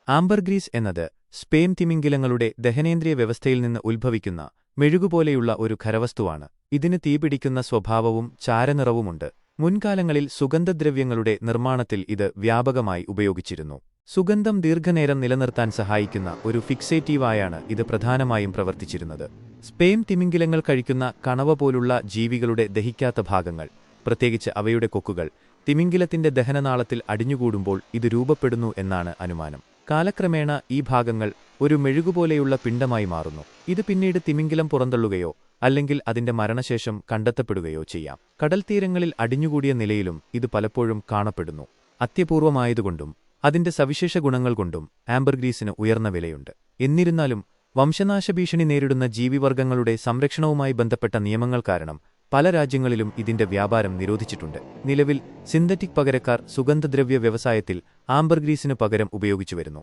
Ambergris എന്നത് sperm തിമിംഗിലങ്ങളുടെ ദഹനേന്ദ്രിയ വ്യവസ്ഥയിൽ നിന്ന് ഉത്ഭവിക്കുന്ന മെഴുകുപോലെയുള്ള ഒരു ഖരവസ്തുവാണ്. ഇതിന് തീപിടിക്കുന്ന സ്വഭാവവും ചാരനിറവുമുണ്ട്. മുൻകാലങ്ങളിൽ സുഗന്ധദ്രവ്യങ്ങളുടെ നിർമ്മാണത്തിൽ ഇത് വ്യാപകമായി ഉപയോഗിച്ചിരുന്നു. സുഗന്ധം ദീർഘനേരം നിലനിർത്താൻ സഹായിക്കുന്ന ഒരു ഫിക്സേറ്റീവായാണ് ഇത് പ്രധാനമായും പ്രവർത്തിച്ചിരുന്നത്. സ്പേം തിമിംഗിലങ്ങൾ കഴിക്കുന്ന കണവ പോലുള്ള ജീവികളുടെ ദഹിക്കാത്ത ഭാഗങ്ങൾ, പ്രത്യേകിച്ച് അവയുടെ കൊക്കുകൾ, തിമിംഗിലത്തിന്റെ ദഹനനാളത്തിൽ അടിഞ്ഞുകൂടുമ്പോൾ ഇത് രൂപപ്പെടുന്നു എന്നാണ് അനുമാനം. കാലക്രമേണ ഈ ഭാഗങ്ങൾ ഒരു മെഴുകുപോലെയുള്ള പിണ്ഡമായി മാറുന്നു. ഇത് പിന്നീട് തിമിംഗിലം പുറന്തള്ളുകയോ അല്ലെങ്കിൽ അതിന്റെ മരണശേഷം കണ്ടെത്തപ്പെടുകയോ ചെയ്യാം. കടൽത്തീരങ്ങളിൽ അടിഞ്ഞുകൂടിയ നിലയിലും ഇത് പലപ്പോഴും കാണപ്പെടുന്നു. അത്യപൂർവമായതുകൊണ്ടും അതിന്റെ സവിശേഷ ഗുണങ്ങൾ കൊണ്ടും ആംബർഗ്രീസിന് ഉയർന്ന വിലയുണ്ട്. എന്നിരുന്നാലും വംശനാശഭീഷണി നേരിടുന്ന ജീവിവർഗങ്ങളുടെ സംരക്ഷണവുമായി ബന്ധപ്പെട്ട നിയമങ്ങൾ കാരണം പല രാജ്യങ്ങളിലും ഇതിന്റെ വ്യാപാരം നിരോധിച്ചിട്ടുണ്ട്. നിലവിൽ സിന്തറ്റിക് പകരക്കാർ സുഗന്ധദ്രവ്യ വ്യവസായത്തിൽ ആംബർഗ്രീസിനു പകരം ഉപയോഗിച്ചുവരുന്നു.